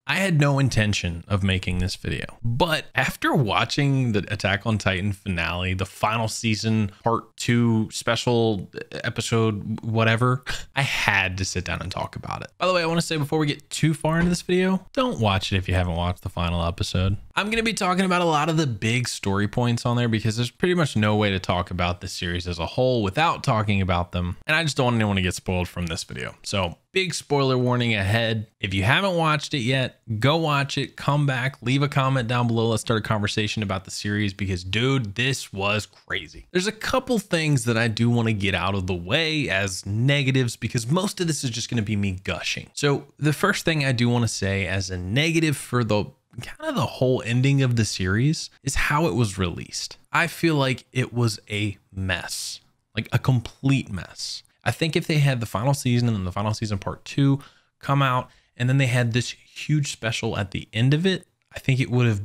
I had no intention of making this video, but after watching the Attack on Titan finale, the final season, part 2, special episode, whatever, I had to sit down and talk about it. By the way, I want to say before we get too far into this video, don't watch it if you haven't watched the final episode. I'm going to be talking about a lot of the big story points on there because there's pretty much no way to talk about the series as a whole without talking about them. And I just don't want anyone to get spoiled from this video. So big spoiler warning ahead. If you haven't watched it yet, go watch it, come back, leave a comment down below. Let's start a conversation about the series because dude, this was crazy. There's a couple things that I do want to get out of the way as negatives because most of this is just going to be me gushing. So the first thing I do want to say as a negative for the kind of the whole ending of the series is how it was released. I feel like it was a mess, like a complete mess. I think if they had the final season and then the final season part 2 come out, and then they had this huge special at the end of it, I think it would have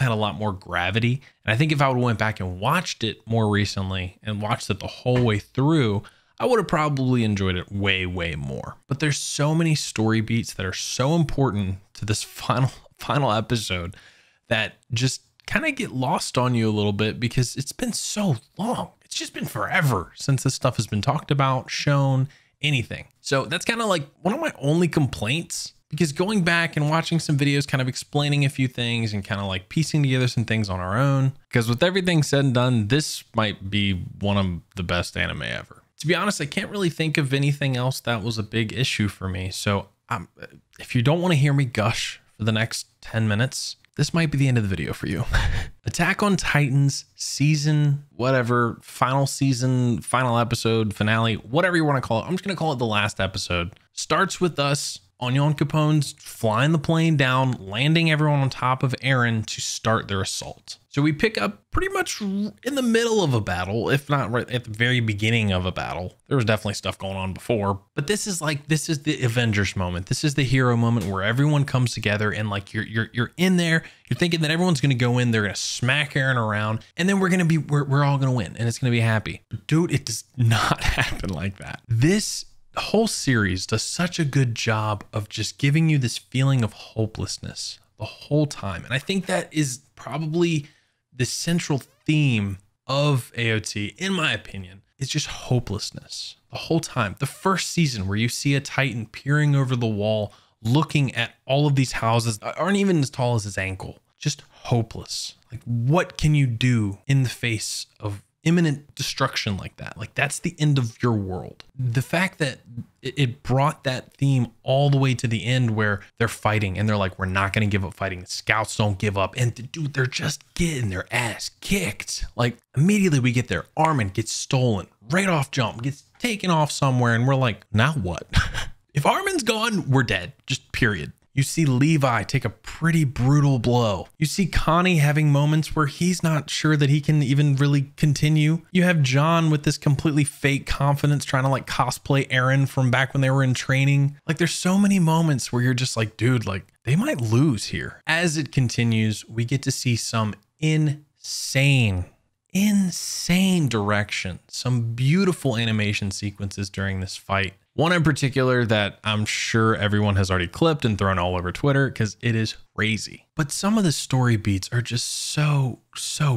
had a lot more gravity. And I think if I would have went back and watched it more recently and watched it the whole way through, I would have probably enjoyed it way, way more. But there's so many story beats that are so important to this final episode that just kind of get lost on you a little bit because it's been so long. It's just been forever since this stuff has been talked about, shown, anything. So that's kind of like one of my only complaints, because going back and watching some videos kind of explaining a few things and kind of like piecing together some things on our own, because with everything said and done, this might be one of the best anime ever. To be honest, I can't really think of anything else that was a big issue for me. So if you don't want to hear me gush for the next 10 minutes, this might be the end of the video for you. Attack on Titan's season, whatever, final season, final episode, finale, whatever you want to call it. I'm just going to call it the last episode. Starts with us, Onion Capone's flying the plane down, landing everyone on top of Eren to start their assault. So we pick up pretty much in the middle of a battle, if not right at the very beginning of a battle. There was definitely stuff going on before, but this is the Avengers moment. This is the hero moment where everyone comes together and like you're in there, you're thinking that everyone's going to go in, they're going to smack Eren around, and then we're all going to win and it's going to be happy. But dude, it does not happen like that. This whole series does such a good job of just giving you this feeling of hopelessness the whole time. And I think that is probably the central theme of AOT, in my opinion, is just hopelessness the whole time. The first season where you see a Titan peering over the wall, looking at all of these houses that aren't even as tall as his ankle, just hopeless. Like, what can you do in the face of imminent destruction like that? Like, that's the end of your world. The fact that it brought that theme all the way to the end where they're fighting and they're like, we're not going to give up fighting. The scouts don't give up. And dude, they're just getting their ass kicked. Like, immediately we get there. Armin gets stolen right off jump, gets taken off somewhere. And we're like, now what? If Armin's gone, we're dead. Just period. You see Levi take a pretty brutal blow. You see Connie having moments where he's not sure that he can even really continue. You have John with this completely fake confidence trying to like cosplay Eren from back when they were in training. Like, there's so many moments where you're just like, dude, like they might lose here. As it continues, we get to see some insane direction, some beautiful animation sequences during this fight. One in particular that I'm sure everyone has already clipped and thrown all over Twitter because it is crazy. But some of the story beats are just so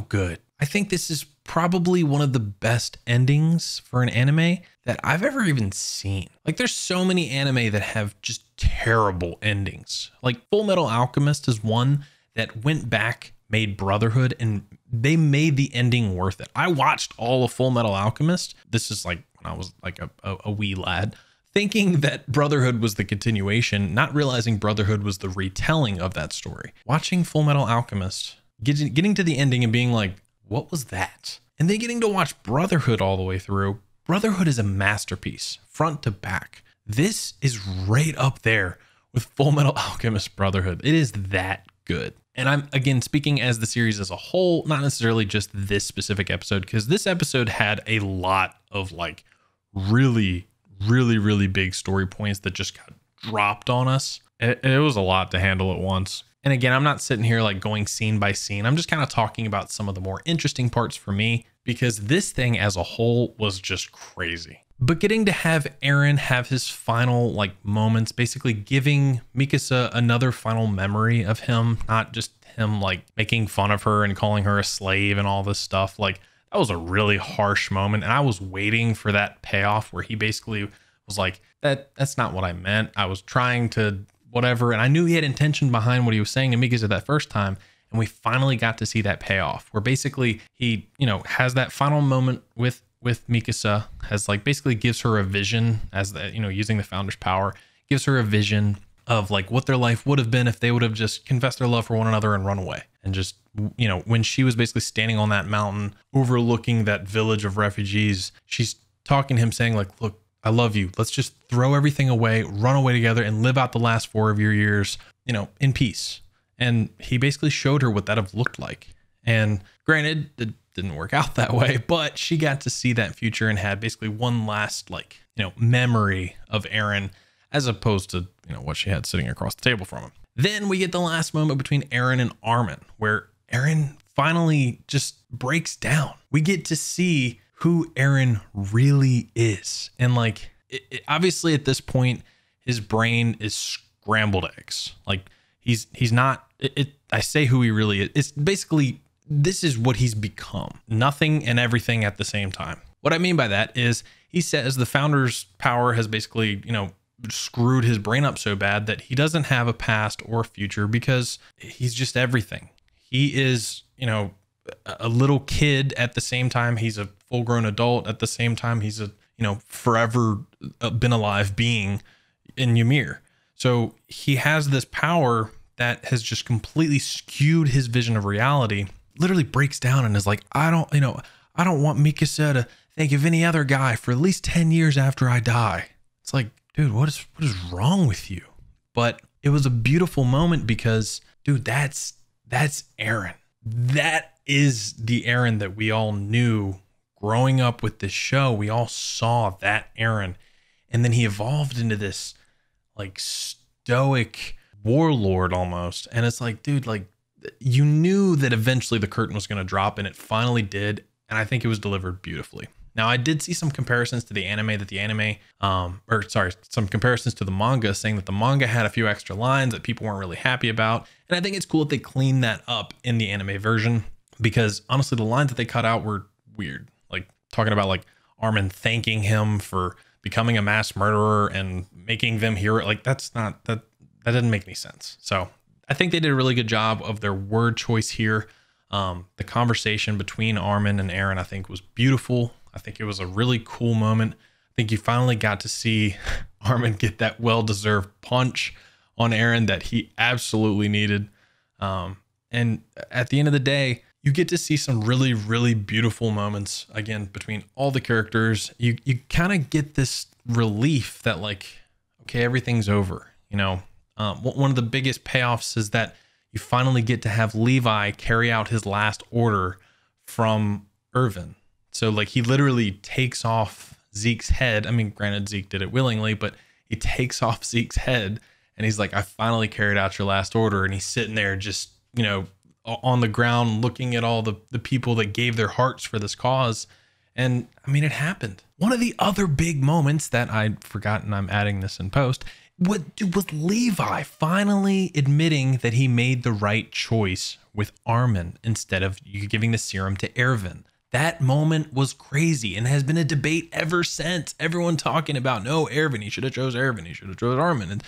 good. I think this is probably one of the best endings for an anime that I've ever even seen. Like, there's so many anime that have just terrible endings. Like Full Metal Alchemist is one that went back, made Brotherhood, and they made the ending worth it. I watched all of Full Metal Alchemist. This is like when I was like a wee lad, thinking that Brotherhood was the continuation, not realizing Brotherhood was the retelling of that story. Watching Full Metal Alchemist, getting to the ending and being like, what was that? And then getting to watch Brotherhood all the way through. Brotherhood is a masterpiece, front to back. This is right up there with Full Metal Alchemist Brotherhood. It is that good. And I'm, again, speaking as the series as a whole, not necessarily just this specific episode, because this episode had a lot of like really big story points that just got dropped on us. It was a lot to handle at once. And again, I'm not sitting here like going scene by scene. I'm just kind of talking about some of the more interesting parts for me, because this thing as a whole was just crazy. But getting to have Eren have his final like moments, basically giving Mikasa another final memory of him, not just him like making fun of her and calling her a slave and all this stuff. Like that was a really harsh moment. And I was waiting for that payoff where he basically was like, that's not what I meant. I was trying to whatever. And I knew he had intention behind what he was saying to Mikasa that first time. And we finally got to see that payoff where basically he, has that final moment with Mikasa, has like basically gives her a vision as the, using the founder's power, gives her a vision of like what their life would have been if they would have just confessed their love for one another and run away. And just, when she was basically standing on that mountain overlooking that village of refugees, she's talking to him saying like, look, I love you. Let's just throw everything away, run away together and live out the last 4 of your years, in peace. And he basically showed her what that have looked like. And granted, it didn't work out that way, but she got to see that future and had basically one last memory of Eren as opposed to, what she had sitting across the table from him. Then we get the last moment between Eren and Armin where Eren finally just breaks down. We get to see who Eren really is. And obviously at this point, his brain is scrambled eggs. Like he's not, I say who he really is. It's basically, this is what he's become. Nothing and everything at the same time. What I mean by that is he says the founder's power has basically, screwed his brain up so bad that he doesn't have a past or future because he's just everything. He is, a little kid at the same time. He's a full grown adult at the same time. He's a, forever been alive being in Ymir. So he has this power that has just completely skewed his vision of reality, literally breaks down and is like, I don't want Mikasa to think of any other guy for at least 10 years after I die. It's like, dude, what is wrong with you? But it was a beautiful moment because, dude, that's Eren. That is the Eren that we all knew growing up with this show. We all saw that Eren. And then he evolved into this stoic warlord almost. And it's like, dude, you knew that eventually the curtain was going to drop, and it finally did. And I think it was delivered beautifully. Now, I did see some comparisons to the anime some comparisons to the manga, saying that the manga had a few extra lines that people weren't really happy about. And I think it's cool that they cleaned that up in the anime version, because honestly, the lines that they cut out were weird. Like talking about Armin thanking him for becoming a mass murderer and making them hear it. That didn't make any sense. So I think they did a really good job of their word choice here. The conversation between Armin and Eren, I think, was beautiful. I think it was a really cool moment. I think you finally got to see Armin get that well-deserved punch on Eren that he absolutely needed. And at the end of the day, you get to see some really, really beautiful moments, again, between all the characters. You kind of get this relief that okay, everything's over. One of the biggest payoffs is that you finally get to have Levi carry out his last order from Irvin. So he literally takes off Zeke's head. I mean, granted, Zeke did it willingly, but he takes off Zeke's head and he's like, I finally carried out your last order. And he's sitting there just, on the ground looking at all the people that gave their hearts for this cause. And I mean, it happened. One of the other big moments that I'd forgotten, I'm adding this in post, was Levi finally admitting that he made the right choice with Armin instead of giving the serum to Erwin. That moment was crazy and has been a debate ever since. Everyone talking about, no, Erwin, he should have chose Erwin. He should have chose Armin. And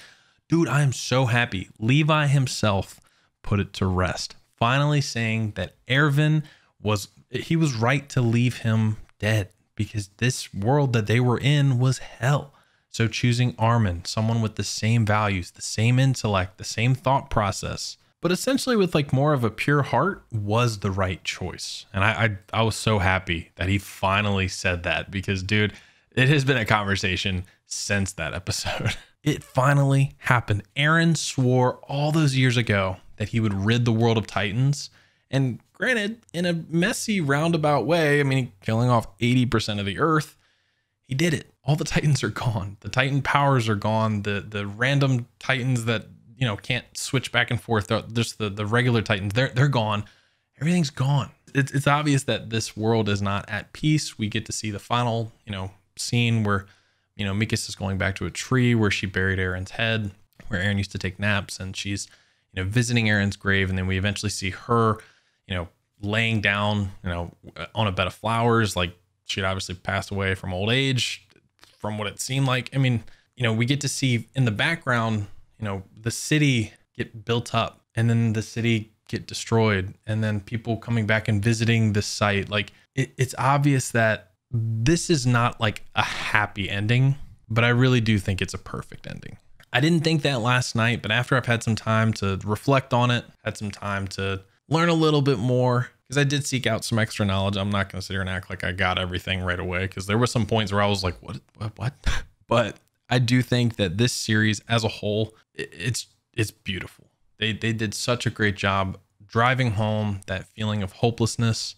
dude, I am so happy. Levi himself put it to rest, finally saying that Erwin was right to leave him dead because this world that they were in was hell. So choosing Armin, someone with the same values, the same intellect, the same thought process, but essentially with more of a pure heart, was the right choice. And I was so happy that he finally said that because, dude, it has been a conversation since that episode. It finally happened. Eren swore all those years ago that he would rid the world of Titans. And granted, in a messy roundabout way, I mean, killing off 80% of the earth, he did it. All the Titans are gone. The Titan powers are gone. The random Titans that, can't switch back and forth. Just the regular Titans, they're gone. Everything's gone. It's obvious that this world is not at peace. We get to see the final, scene where, you know, Mikasa is going back to a tree where she buried Aaron's head, where Aaron used to take naps, and she's, you know, visiting Aaron's grave. And then we eventually see her, you know, laying down, you know, on a bed of flowers. Like, she'd obviously passed away from old age, from what it seemed like. I mean, you know, we get to see in the background, you know, the city get built up, and then the city get destroyed, and then people coming back and visiting the site. Like, it's obvious that this is not like a happy ending, but I really do think it's a perfect ending. I didn't think that last night, but after I've had some time to reflect on it, had some time to learn a little bit more, because I did seek out some extra knowledge. I'm not going to sit here and act like I got everything right away, because there were some points where I was like, what? But I do think that this series as a whole, it's beautiful. They did such a great job driving home that feeling of hopelessness,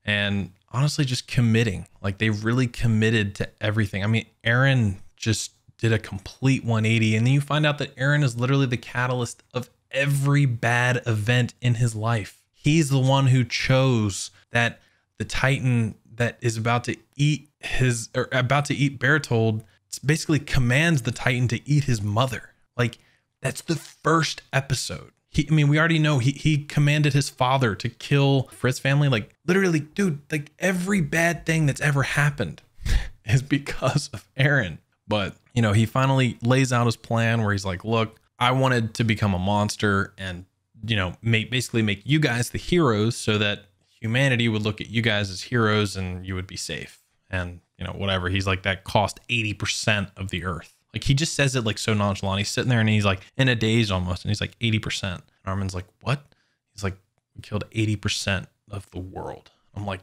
and honestly just committing. Like, they really committed to everything. I mean, Aaron just did a complete 180, and then you find out that Aaron is literally the catalyst of every bad event in his life. He's the one who chose that the Titan that is about to eat Bertold basically commands the Titan to eat his mother. Like, that's the first episode. I mean, we already know he commanded his father to kill Fritz's family. Like, literally, dude, like, every bad thing that's ever happened is because of Aaron. But, you know, he finally lays out his plan where he's like, look, I wanted to become a monster and, you know, basically make you guys the heroes so that humanity would look at you guys as heroes and you would be safe. And, you know, whatever. He's like, that cost 80% of the earth. Like, he just says it like so nonchalant. He's sitting there and he's like in a daze almost. And he's like, 80%. And Armin's like, what? He's like, we killed 80% of the world. I'm like,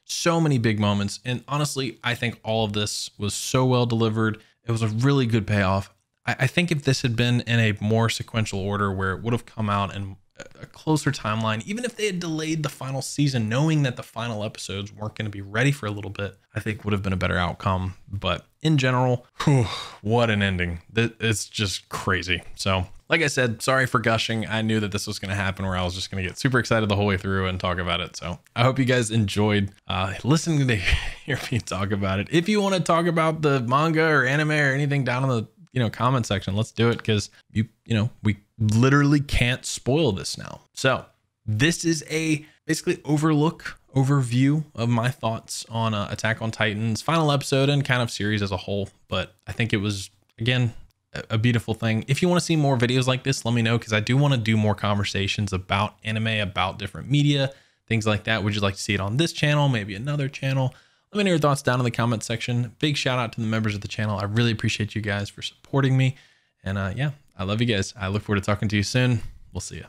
so many big moments. And honestly, I think all of this was so well delivered. It was a really good payoff. I think if this had been in a more sequential order where it would have come out in a closer timeline, even if they had delayed the final season, knowing that the final episodes weren't going to be ready for a little bit, I think would have been a better outcome. But in general, what an ending. It's just crazy. So like I said, sorry for gushing. I knew that this was going to happen where I was just going to get super excited the whole way through and talk about it. So I hope you guys enjoyed listening to hear me talk about it. If you want to talk about the manga or anime or anything down in the comment section, let's do it, because we literally can't spoil this now. So this is a basically overview of my thoughts on Attack on Titan's final episode and kind of series as a whole. But I think it was, again, a beautiful thing. If you want to see more videos like this, let me know, because I do want to do more conversations about anime, about different media, things like that. Would you like to see it on this channel, maybe another channel? Let me know your thoughts down in the comment section. Big shout out to the members of the channel. I really appreciate you guys for supporting me. And yeah, I love you guys. I look forward to talking to you soon. We'll see you.